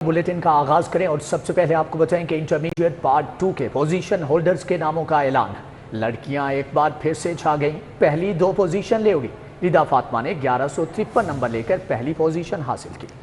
Bulletin का आगाज करें और सबसे पहले आपको बताएं कि इंटरमीडिएट पार्ट 2 के पोजीशन होल्डर्स के नामों का ऐलान। लड़कियां एक बार फिर से छा गईं, पहली 2 पोजीशन ले उड़ी। रिदा फातिमा ने 1153 नंबर लेकर पहली पोजीशन हासिल की।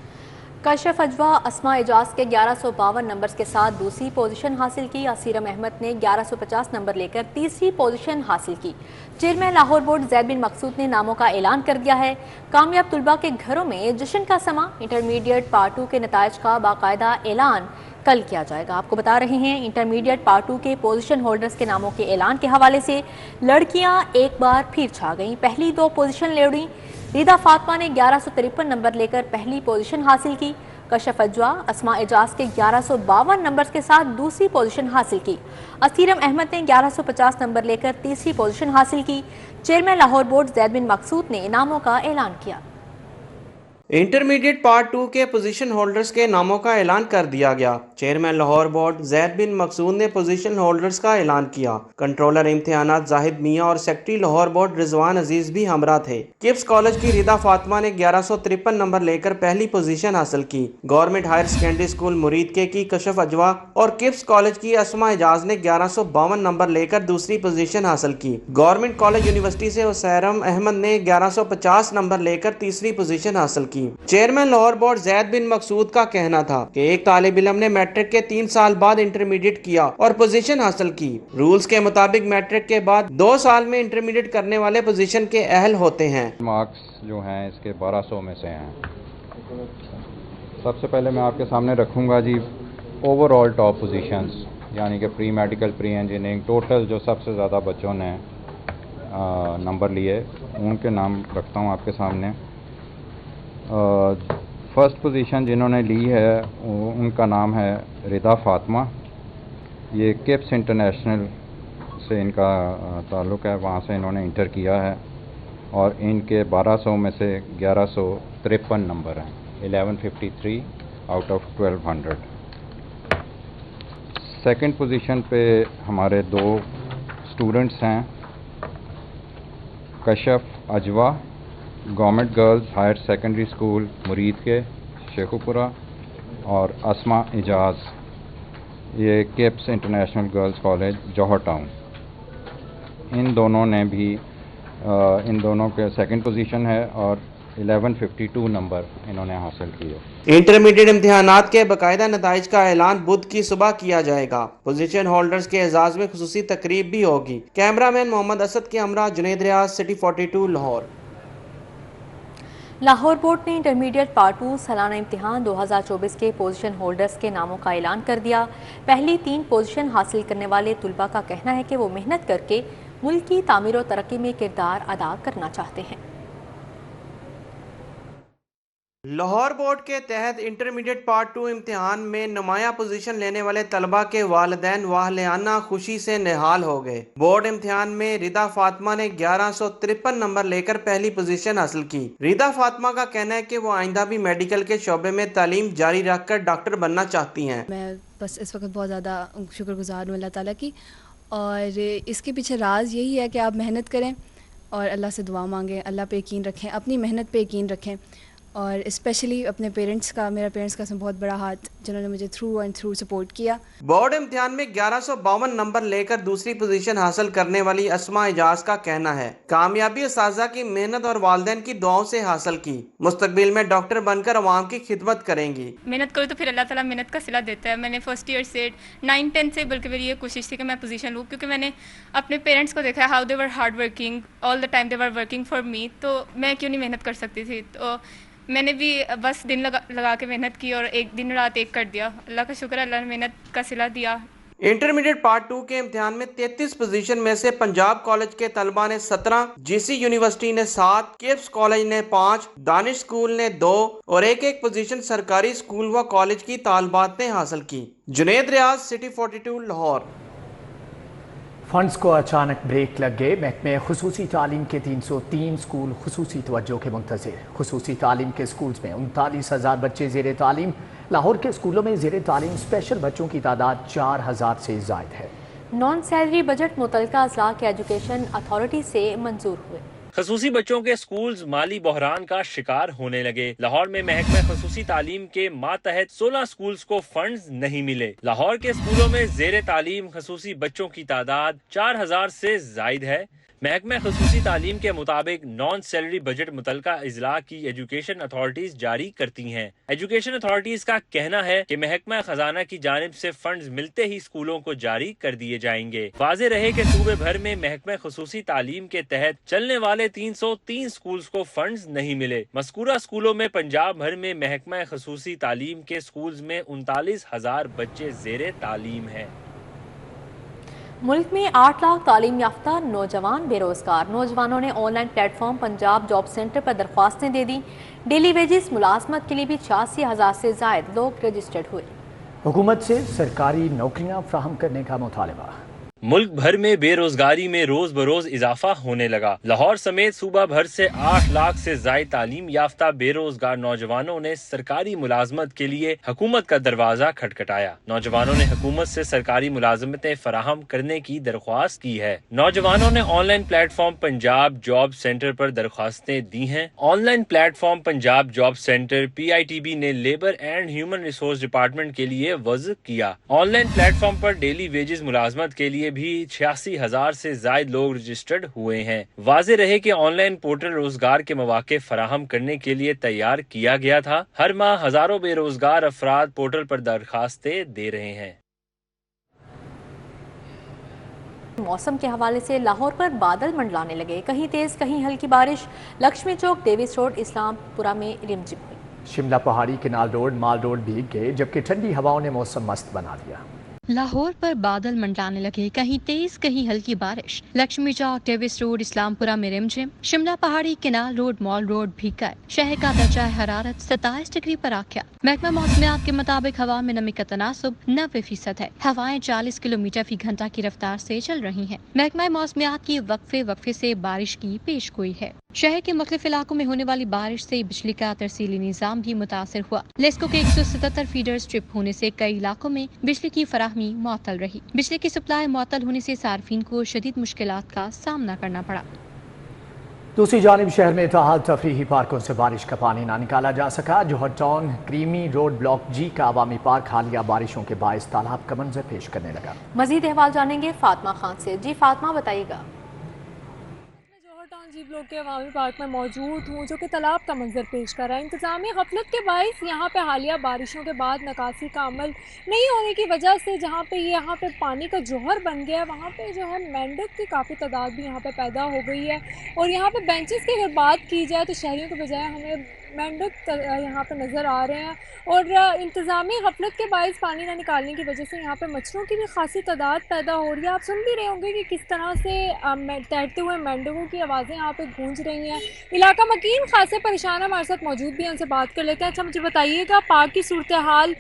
कशफ अजवा अस्मा एजाज के 1152 नंबर्स के साथ दूसरी पोजीशन हासिल की। असीरम अहमद ने 1150 नंबर लेकर तीसरी पोजीशन हासिल की। चेयरमैन लाहौर बोर्ड जैद बिन मकसूद ने नामों का ऐलान कर दिया है। कामयाब तुलबा के घरों में जश्न का समा। इंटरमीडिएट पार्ट 2 के नताइज का बाकायदा ऐलान कल किया जाएगा। आपको बता रहे हैं इंटरमीडिएट पार्ट 2 के पोजीशन होल्डर्स के नामों के ऐलान के हवाले से लड़कियां एक बार फिर छा गईं, पहली 2 पोजीशन ले उड़ी। रिदा फातिमा ने 1153 नंबर लेकर पहली पोजीशन हासिल की। कशफ अजवा अस्मा एजाज के 1152 नंबर्स के साथ दूसरी पोजीशन हासिल की। असीरम अहमद ने 1150 नंबर लेकर तीसरी पोजीशन हासिल की। चेयरमैन लाहौर बोर्ड जैद बिन मकसूद ने इनामों का ऐलान किया। इंटरमीडिएट पार्ट 2 के पोजीशन होल्डर्स के नामों का ऐलान कर दिया गया। चेयरमैन लाहौर बोर्ड जैद बिन मकसूद ने पोजीशन होल्डर्स का ऐलान किया। कंट्रोलर इम्तिहानात जाहिद मियां और सेक्रेटरी लाहौर बोर्ड रिजवान अजीज भी हमरा थे। किप्स कॉलेज की रिदा फातिमा ने 1153 नंबर लेकर पहली पोजीशन हासिल की। गवर्नमेंट हायर सेकेंडरी स्कूल मुरीद के की कशफ अजवा और किप्स कॉलेज की अस्मा एजाज ने 1152 नंबर लेकर दूसरी पोजीशन हासिल की। गवर्नमेंट कॉलेज यूनिवर्सिटी से हुसैरम अहमद ने 1150 नंबर लेकर तीसरी पोजीशन हासिल की। चेयरमैन लाहौर बोर्ड जैद बिन मकसूद का कहना था कि एक तालिब इल्म ने मैट्रिक के 3 साल बाद इंटरमीडिएट किया और पोजीशन हासिल की। रूल्स के मुताबिक मैट्रिक के बाद 2 साल में इंटरमीडिएट करने वाले पोजीशन के अहल होते हैं। मार्क्स जो हैं इसके 1200 में से हैं। सबसे पहले मैं आपके सामने रखूंगा जी ओवरऑल टॉप पोजीशंस, यानी कि pre medical, pre engineering, total जो सबसे ज़्यादा बच्चों ने नंबर लिए उनके नाम रखता हूँ आपके सामने। फर्स्ट पोजीशन जिन्होंने ली है उनका नाम है रिदा फातिमा। ये किप्स इंटरनेशनल से इनका ताल्लुक़ है, वहाँ से इन्होंने इंटर किया है और इनके 1200 में से 1153 नंबर हैं, 1153 आउट ऑफ 1200। सेकंड पोजीशन पे हमारे 2 स्टूडेंट्स हैं, Kashaf Ajwa government girls higher secondary school Muridke Sheikhupura और अस्मा एजाज ये KIPS international girls college Johar town. इन दोनों के सेकंड पोजीशन है और 1152 नंबर इन्होंने हासिल किए। इंटरमीडिएट इम्तिहानात के बाकायदा नताइज का ऐलान बुध की सुबह किया जाएगा। पोजीशन होल्डर्स के एजाज में खुसूसी तकरीब भी होगी। कैमरामैन मोहम्मद असद के हमरा जुनैद रियाज, सिटी 42 लाहौर। लाहौर बोर्ड ने इंटरमीडिएट पार्ट 2 सालाना इम्तिहान 2024 के पोजीशन होल्डर्स के नामों का ऐलान कर दिया। पहली 3 पोजीशन हासिल करने वाले तुलबा का कहना है कि वो मेहनत करके मुल्क की तामीर और तरक्की में किरदार अदा करना चाहते हैं। लाहौर बोर्ड के तहत इंटरमीडिएट पार्ट 2 इम्तिहान में नुमाया पोजीशन लेने वाले तलबा के वालिदैन वाहलियाना खुशी से निहाल हो गए। बोर्ड इम्तिहान में रिदा फातिमा ने 1153 नंबर लेकर पहली पोजीशन हासिल की। रिदा फातिमा का कहना है कि वो आइंदा भी मेडिकल के शोबे में तालीम जारी रखकर डॉक्टर बनना चाहती हैं। मैं बस इस वक्त बहुत ज़्यादा शुक्रगुजार हूँ अल्लाह ताला की, और इसके पीछे राज यही है कि आप मेहनत करें और अल्लाह से दुआ मांगें, अल्लाह पे यकीन रखें, अपनी मेहनत पे यकीन रखें, और स्पेशली अपने पेरेंट्स का, मेरा पेरेंट्स का इसमें बहुत बड़ा हाथ, जिन्होंने मुझे थ्रू एंड थ्रू सपोर्ट किया। बोर्ड इम्तिहान में 1152 नंबर लेकर दूसरी पोजीशन हासिल करने वाली अस्मा एजाज का कहना है कामयाबी उस्ताज़ा की मेहनत और वालिदैन की दुआओं से हासिल की। मुस्तकबिल में डॉक्टर बनकर अवाम की खिदमत करेंगी। मेहनत करो तो फिर अल्लाह ताला मेहनत का सिला देता है। मैंने फर्स्ट ईयर से 9-10 से बल्कि मेरी ये कोशिश थी कि मैं पोजीशन लूँ, क्योंकि मैंने अपने पेरेंट्स को देखा how they were hard working all the time, they were working for me, तो मैं क्यों नहीं मेहनत कर सकती थी। तो मैंने भी बस दिन लगा के मेहनत की और एक दिन रात एक कर दिया। अल्लाह का शुक्र, अल्लाह ने मेहनत का सिला दिया। इंटरमीडिएट पार्ट 2 के इम्तिहान में 33 पोजीशन में से पंजाब कॉलेज के तलबा ने 17, जीसी यूनिवर्सिटी ने 7, किप्स कॉलेज ने 5, दानिश स्कूल ने 2 और एक पोजीशन सरकारी स्कूल व कॉलेज की तालबात ने हासिल की। जुनैद रियाज, सिटी 42 लाहौर। फंड्स को अचानक ब्रेक लग गए। महकमे खुसूसी तालीम के 303 स्कूल खुसूसी तवज्जो के मुंतज़िर। खुसूसी तालीम के स्कूल्स में 39,000 बच्चे ज़ेर तालीम। लाहौर के स्कूलों में ज़ेर तालीम स्पेशल बच्चों की तादाद 4,000 से ज़ायद है। नॉन सैलरी बजट मुतल्लिका अज़ला के एजुकेशन अथॉरिटी से मंजूर हुए। خصوصی بچوں کے سکولز مالی بحران کا شکار ہونے لگے۔ لاہور میں محکمہ خصوصی تعلیم کے ماتحت 16 سکولز کو فنڈز نہیں ملے۔ لاہور کے سکولوں میں زیر تعلیم خصوصی بچوں کی تعداد 4000 سے زائد ہے۔ محکمہ خصوصی تعلیم کے مطابق نان سیلری بجٹ متعلقہ اضلاع کی ایجوکیشن اتھارٹیز جاری کرتی ہیں۔ ایجوکیشن اتھارٹیز کا کہنا ہے کہ محکمہ خزانہ کی جانب سے فنڈز ملتے ہی اسکولوں کو جاری کر دیے جائیں گے۔ واضح رہے کہ صوبے بھر میں محکمہ خصوصی تعلیم کے تحت چلنے والے 303 سکولز کو فنڈز نہیں ملے۔ مذکورہ سکولوں میں پنجاب بھر میں محکمہ خصوصی تعلیم کے سکولز میں 39,000 بچے زیر تعلیم ہیں۔ ملک میں 8 لاکھ تعلیم یافتہ نوجوان بے روزگار۔ نوجوانوں نے online platform Punjab job centre پر درخواستیں دے دیں۔ ڈیلی ویجز ملازمت کے لیے بھی 86,000 سے زائد لوگ رجسٹرڈ ہوئے۔ حکومت سے سرکاری نوکریاں فراہم کرنے کا مطالبہ۔ ملک بھر میں بے روزگاری میں روز بروز اضافہ ہونے لگا۔ لاہور سمیت صوبہ بھر سے 8 لاکھ سے زائد تعلیم یافتہ بے روزگار نوجوانوں نے سرکاری ملازمت کے لیے حکومت کا دروازہ کھٹکھٹایا۔ نوجوانوں نے حکومت سے سرکاری ملازمتیں فراہم کرنے کی درخواست کی ہے۔ نوجوانوں نے online platform Punjab job centre پر درخواستیں دی ہیں۔ Online platform Punjab job centre PITB نے labour and human resource department کے لیے وضع کیا۔ آن لائن پلیٹ فارم پر ڈیلی ویجز ملازمت کے لیے بھی 86,000 سے زائد لوگ رجسٹرڈ ہوئے ہیں۔ واضح رہے کہ آن لائن پورٹل روزگار کے مواقع فراہم کرنے کے لیے تیار کیا گیا تھا۔ ہر ماہ ہزاروں بے روزگار افراد پورٹل پر درخواستیں دے رہے ہیں۔ موسم کے حوالے سے لاہور پر بادل منڈلانے لگے، کہیں تیز کہیں ہلکی بارش۔ لکشمی چوک، ڈیوس روڈ، اسلام پورہ میں رمجم ہوئی۔ شملہ پہاڑی، کینال روڈ، مال روڈ بھیگ گئے، جبکہ ٹھنڈی ہواؤں نے موسم مست بنا دیا۔ لاہور پر بادل منڈلانے لگے، کہیں تیز کہیں ہلکی بارش۔ لکشمی چوک، ڈیوس روڈ، اسلام پورہ میں رمجم۔ شملہ پہاڑی، کینال روڈ، مال روڈ بھیگ گئے۔ شہر کا درجہ حرارت 27 ڈگری پر آ گیا۔ محکمہ موسمیات کے مطابق ہوا میں نمی کا تناسب 90% ہے۔ ہوائیں 40 کلومیٹر فی گھنٹہ کی رفتار سے چل رہی ہیں۔ محکمہ موسمیات کی وقفے سے بارش کی پیش گوئی ہے۔ شہر کے مختلف علاقوں میں ہونے والی بارش سے بجلی کا ترسیلی نظام بھی متاثر ہوا۔ لیسکو کے 177 فیڈرز ٹرپ ہونے سے کئی علاقوں میں بجلی کی فراہمی معطل رہی۔ بجلی کی سپلائی معطل ہونے سے صارفین کو شدید مشکلات کا سامنا کرنا پڑا۔ دوسری جانب شہر میں تاحال تفریحی پارکوں سے بارش کا پانی نہ نکالا جا سکا۔ جوہر ٹاؤن کریمی روڈ بلاک جی کا عوامی پارک حالیہ بارشوں کے باعث تالاب کا منظر پیش کرنے لگا۔ مزید احوال جانیں گے فاطمہ خان سے۔ جی فاطمہ، بتائیے گا۔ جی بلاک کے عوامی پارک میں موجود ہوں جو کہ تالاب کا منظر پیش کر رہا ہے۔ انتظامی غفلت کے باعث یہاں پہ حالیہ بارشوں کے بعد نکاسی کا عمل نہیں ہونے کی وجہ سے جہاں پہ یہاں پہ پانی کا جوہر بن گیا ہے، وہاں پہ جو ہے مینڈک کی کافی تعداد بھی یہاں پہ پیدا ہو گئی ہے۔ اور یہاں پہ بینچز کی اگر بات کی جائے تو شہریوں کے بجائے ہمیں مینڈک یہاں پہ نظر آ رہے ہیں، اور انتظامی غفلت کے باعث پانی نہ نکالنے کی وجہ سے یہاں پہ مچھروں کی بھی خاصی تعداد پیدا ہو رہی ہے۔ آپ سن بھی رہے ہوں گے کہ کس طرح سے تیرتے ہوئے مینڈکوں کی آوازیں یہاں پہ گونج رہی ہیں۔ علاقہ مکین خاصے پریشان ہمارے ساتھ موجود بھی ہیں، ان سے بات کر لیتے ہیں۔ اچھا مجھے بتائیے گا پارک کی صورتحال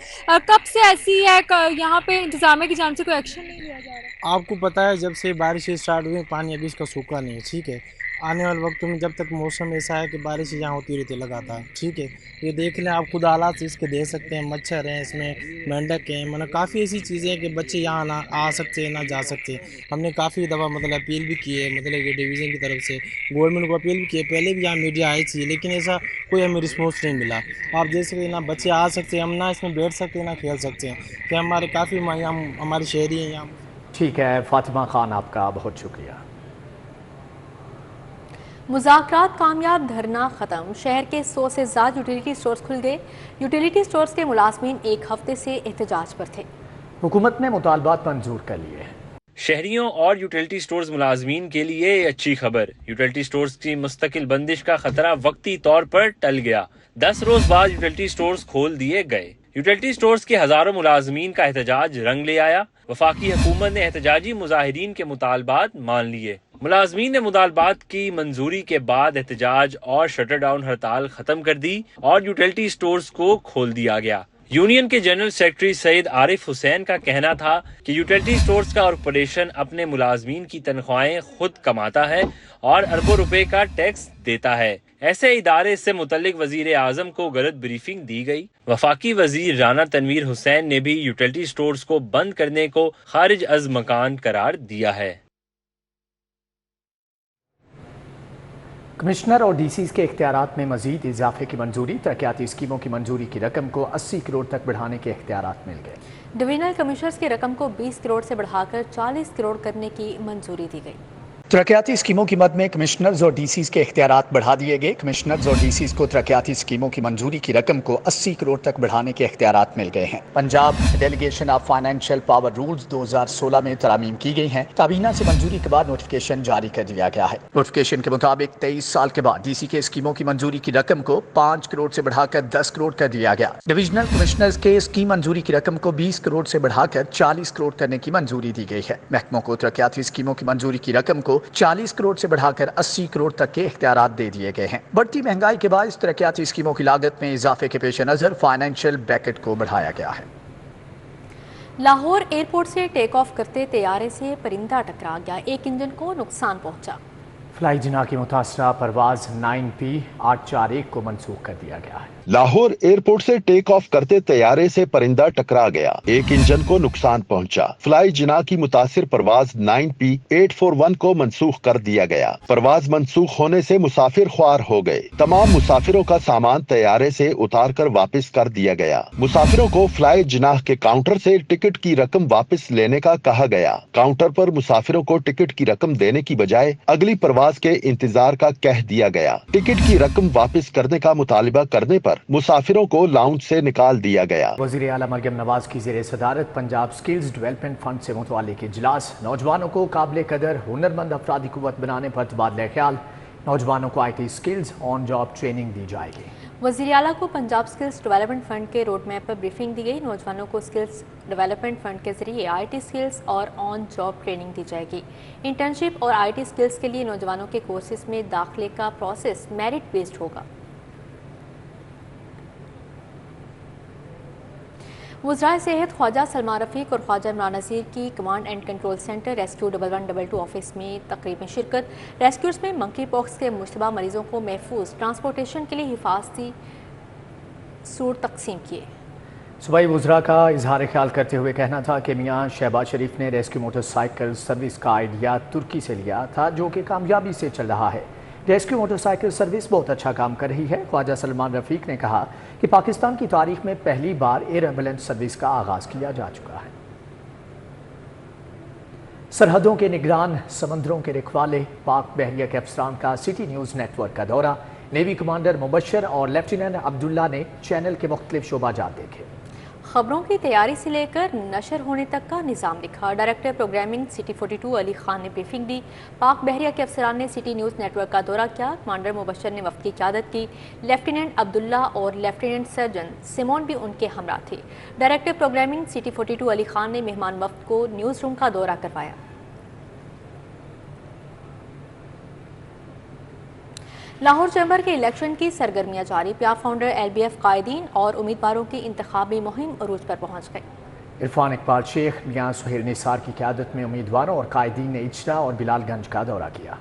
کب سے ایسی ہے، یہاں پہ انتظامیہ کی جانب سے کوئی ایکشن نہیں لیا جا رہا؟ آپ کو پتہ ہے جب سے بارشیں اسٹارٹ ہوئی پانی ابھی اس کا سوکھا نہیں ہے، ٹھیک ہے۔ آنے والے وقت میں جب تک موسم ایسا ہے کہ بارش یہاں ہوتی رہتی لگاتار، ٹھیک ہے۔ یہ دیکھ لیں آپ خود حالات اس کے دیکھ سکتے ہیں، مچھر ہیں اس میں، مینڈک ہیں، مطلب کافی ایسی چیزیں ہیں کہ بچے یہاں نہ آ سکتے ہیں نہ جا سکتے۔ ہم نے کافی دفعہ مطلب اپیل بھی کی ہے، مطلب کہ ڈویژن کی طرف سے گورنمنٹ کو اپیل بھی کی ہے، پہلے بھی یہاں میڈیا آئی تھی لیکن ایسا کوئی ہمیں رسپانس نہیں ملا۔ آپ دیکھ سکتے ہیں نہ بچے آ سکتے ہیں، ہم نہ اس میں بیٹھ سکتے ہیں نہ کھیل سکتے ہیں کہ ہمارے کافی ہمارے شہری ہیں یہاں۔ ٹھیک ہے فاطمہ خان، آپ کا بہت شکریہ۔ مذاکرات کامیاب، دھرنا ختم۔ شہر کے 100 سے زیادہ یوٹیلیٹی سٹورز کھل گئے۔ یوٹیلیٹی سٹورز کے ملازمین ایک ہفتے سے احتجاج پر تھے۔ حکومت نے مطالبات منظور کر لیے۔ شہریوں اور یوٹیلیٹی سٹورز ملازمین کے لیے اچھی خبر، یوٹیلیٹی سٹورز کی مستقل بندش کا خطرہ وقتی طور پر ٹل گیا۔ 10 روز بعد یوٹیلیٹی سٹورز کھول دیے گئے۔ یوٹیلیٹی سٹورز کے ہزاروں ملازمین کا احتجاج رنگ لے آیا۔ وفاقی حکومت نے احتجاجی مظاہرین کے مطالبات مان لیے۔ ملازمین نے مطالبات کی منظوری کے بعد احتجاج اور شٹر ڈاؤن ہڑتال ختم کر دی اور یوٹیلیٹی سٹورز کو کھول دیا گیا۔ یونین کے جنرل سیکرٹری سید عارف حسین کا کہنا تھا کہ یوٹیلیٹی سٹورز کا کارپوریشن اپنے ملازمین کی تنخواہیں خود کماتا ہے اور اربوں روپے کا ٹیکس دیتا ہے۔ ایسے ادارے سے متعلق وزیر اعظم کو غلط بریفنگ دی گئی۔ وفاقی وزیر رانا تنویر حسین نے بھی یوٹیلیٹی سٹورز کو بند کرنے کو خارج از مکان قرار دیا ہے۔ कमिश्नर और डीसीज के इख्तियारात में मजीद इजाफे की मंजूरी, तरक्याती स्कीमों की मंजूरी की रकम को 80 करोड़ तक बढ़ाने के इख्तियारात मिल गए। डिवीजनल कमिश्नर्स की रकम को 20 करोड़ से बढ़ाकर 40 करोड़ करने की मंजूरी दी गई। तरक्याती स्कीमों की मद में कमिश्नर्स और डीसीज के इख्तियारात बढ़ा दिए गए। कमिश्नर्स और डीसीज को तरक्याती स्कीमों की मंजूरी की रकम को 80 करोड़ तक बढ़ाने के इख्तियारात मिल गए हैं। Punjab delegation of financial power rules 2016 में तरमीम की गई हैं। काबीना से मंजूरी के बाद नोटिफिकेशन जारी कर दिया गया है। नोटिफिकेशन के मुताबिक 23 साल के बाद डीसी के स्कीमों की मंजूरी की रकम को 5 करोड़ से बढ़ाकर 10 करोड़ कर दिया गया। डिविजनल कमिश्नर्स के स्कीम मंजूरी की रकम को 20 करोड़ से बढ़ाकर 40 करोड़ करने की मंजूरी दी गई है। महकमों को तरक्याती स्कीमों की मंजूरी की रकम को 40 करोड़ से बढ़ाकर 80 करोड़ तक के इख्तियारात दे दिए गए हैं। बढ़ती महंगाई के बाद तरक्याती स्कीमों की लागत में इजाफे के पेश नजर फाइनेंशियल ब्रैकेट को बढ़ाया गया है। लाहौर एयरपोर्ट से टेक ऑफ करते तैयारे से परिंदा टकरा गया, एक इंजन को नुकसान पहुंचा। फ्लाई जिना की मुतासरा परवाज 9P841 को मनसूख कर दिया गया है। लाहौर एयरपोर्ट से टेक ऑफ करते तैयारे से परिंदा टकरा गया, एक इंजन को नुकसान पहुंचा। फ्लाई जिना की मुतासिर परवाज 9P841 को मनसूख कर दिया गया। परवाज मनसूख होने से मुसाफिर ख्वार हो गए। तमाम मुसाफिरों का सामान तैयारे से उतार कर वापस कर दिया गया। मुसाफिरों को फ्लाई जिना के काउंटर से टिकट की रकम वापस लेने का कहा गया। काउंटर पर मुसाफिरों को टिकट की रकम देने की बजाय अगली परवाज के इंतजार का कह दिया गया। टिकट की रकम वापस करने का मुतालिबा करने पर मुसाफिरों को लाउंज से निकाल दिया गया। वज़ीर आला मरियम नवाज की ज़ेर सदारत पंजाब स्किल्स डेवलपमेंट फंड से मुतअल्लिक़ इजलास, नौजवानों को काबिल कदर हुनरमंद अफरादी कुव्वत बनाने पर तबादला ख्याल, नौजवानों को IT skills on job training दी जाएगी। वज़ीर आला को पंजाब स्किल्स डेवलपमेंट फंड के रोड मैप पर ब्रीफिंग दी गई। नौजवानों को स्किल्स डेवलपमेंट फंड के जरिए IT स्किल्स और ऑन जॉब ट्रेनिंग दी जाएगी। इंटर्नशिप और IT स्किल्स के लिए नौजवानों के कोर्सेज में दाखिले का प्रोसेस मेरिट बेस्ड होगा। वज़राए सेहत ख्वाजा सलमान रफ़ीक और ख्वाजा इमरान नज़ीर की command and control centre rescue 1112 office में तकरीब में शिरकत। रेस्क्यूर्स में मंकी पॉक्स के मुश्तबा मरीजों को महफूज ट्रांसपोर्टेशन के लिए हिफाजती सूट तकसीम किए। सूबाई वज़रा का इजहार ख्याल करते हुए कहना था कि मियाँ शहबाज शरीफ ने रेस्क्यू मोटरसाइकिल सर्विस का आइडिया तुर्की से लिया था, जो कि कामयाबी से चल रहा है। रेस्क्यू मोटरसाइकिल सर्विस बहुत अच्छा काम कर रही है। ख्वाजा सलमान रफ़ीक ने कहा कि पाकिस्तान की तारीख में पहली बार एयर एम्बुलेंस सर्विस का आगाज़ किया जा चुका है। सरहदों के निगरान, समंदरों के रखवाले, पाक बहरिया के अफसरान का सिटी न्यूज़ नेटवर्क का दौरा। नेवी कमांडर मुबशर और लेफ्टिनेंट अब्दुल्ला ने चैनल के मुख्तलिफ शोबाजात देखे। खबरों की तैयारी से लेकर नशर होने तक का निज़ाम लिखा। Director programming city 42 Ali Khan ने ब्रीफिंग दी। पाक बहरिया के अफसरान ने सिटी न्यूज़ नेटवर्क का दौरा किया। कमांडर मुबशर ने वफ़द की क़यादत की। लेफ्टिनेंट अब्दुल्ला और लेफ्टिनेंट सर्जन सिमोन भी उनके हमरा थे। Director programming city 42 Ali Khan ने मेहमान वफ़द को न्यूज़ रूम का दौरा करवाया। लाहौर चैम्बर के इलेक्शन की सरगर्मियां जारी। पिया फाउंडर LBF कायदीन और उम्मीदवारों की इंतखाबी मुहिम अरूज पर पहुंच गई। इरफान इकबाल शेख, मियां सुहेल निसार की क़यादत में उम्मीदवारों और कायदीन ने इचरा और बिलालगंज का दौरा किया।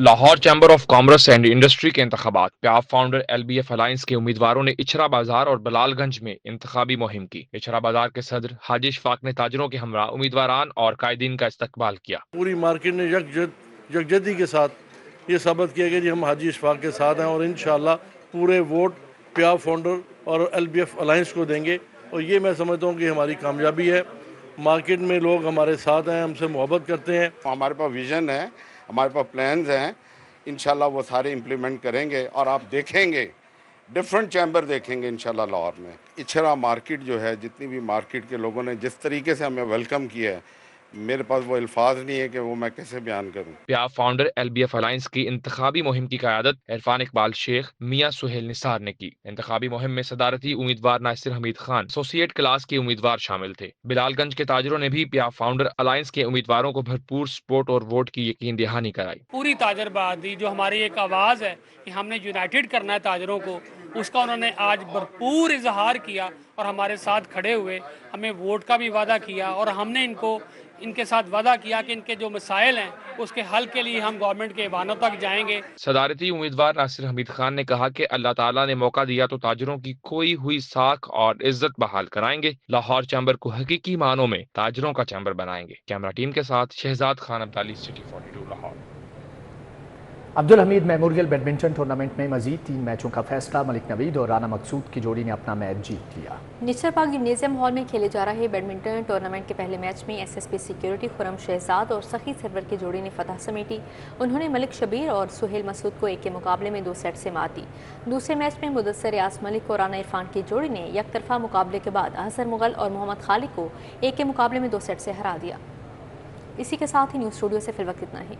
Lahore chamber of commerce and industry के इंतखाबात, पिया फाउंडर LBF अलायंस के उम्मीदवारों ने इचरा बाजार और बिलालगंज में इंतखाबी मुहिम की। इचरा बाजार के सदर हाजी इशफाक ने ताजरों के हमरा उम्मीदवारान और कायदीन का इस्तकबाल किया। पूरी मार्केट ने यकजहती के साथ ये साबित किया कि जी हम हाजी इशफाक के साथ हैं और इंशाल्लाह पूरे वोट पिया फाउंडर और LBF अलायंस को देंगे और ये मैं समझता हूँ कि हमारी कामयाबी है। मार्केट में लोग हमारे साथ हैं, हमसे मोहब्बत करते हैं। हमारे पास विज़न है, हमारे पास प्लान्स हैं, इंशाल्लाह वो सारे इम्प्लीमेंट करेंगे और आप देखेंगे डिफरेंट चैम्बर देखेंगे इंशाल्लाह लाहौर में। इचरा मार्केट जो है, जितनी भी मार्केट के लोगों ने जिस तरीके से हमें वेलकम किया है, मेरे पास वो अल्फाज नहीं है कि वो मैं कैसे बयान करूं। पिया फाउंडर LBF अलायंस की इंतखाबी मुहिम की क़यादत इरफान इकबाल शेख, मियां सुहेल निसार ने की। इंतखाबी मुहिम में सदारती उम्मीदवार नासिर हमीद खान, एसोसिएट क्लास के उम्मीदवार शामिल थे। बिलालगंज के ताजरों ने भी पिया फाउंडर अलायंस के उम्मीदवारों को भरपूर सपोर्ट और वोट की यकीन दहानी कराई। पूरी ताजरबादी जो हमारी एक आवाज़ है कि हमने यूनाइटेड करना है ताजरों को, उसका उन्होंने आज भरपूर इजहार किया और हमारे साथ खड़े हुए हमें वोट का भी वादा किया और हमने इनके साथ वादा किया कि इनके जो मसाइल हैं उसके हल के लिए हम गवर्नमेंट के ऐवानों तक जाएंगे। सदारती उम्मीदवार नासिर हमीद खान ने कहा कि अल्लाह ताला ने मौका दिया तो ताजरों की खोई हुई साख और इज्जत बहाल कराएंगे। लाहौर चैम्बर को हकीकी मानों में ताजरों का चैम्बर बनाएंगे। कैमरा टीम के साथ Shahzad Khan Abdali, city 42 Lahore. Abdul Hameed memorial badminton tournament में मजीद 3 मैचों का फैसला। मलिक नवीद और राना मकसूद की जोड़ी ने अपना मैच जीत लिया। निचर पार्क जिम्नेजियम हॉल में खेले जा रहे बैडमिंटन टूर्नामेंट के पहले मैच में SSP सिक्योरिटी खुरम शहजाद और सखी सरवर की जोड़ी ने फतह समेटी। उन्होंने मलिक शबीर और सुहेल मसूद को एक के मुकाबले में 2 सेट से मात दी। दूसरे मैच में मुदस्सर यास मलिक और राना इरफान की जोड़ी ने यकतरफा मुकाबले के बाद अहसर मुगल और मोहम्मद खालिद को एक के मुकाबले में 2 सेट से हरा दिया। इसी के साथ ही न्यूज़ स्टूडियो से फिलवक्त इतना ही।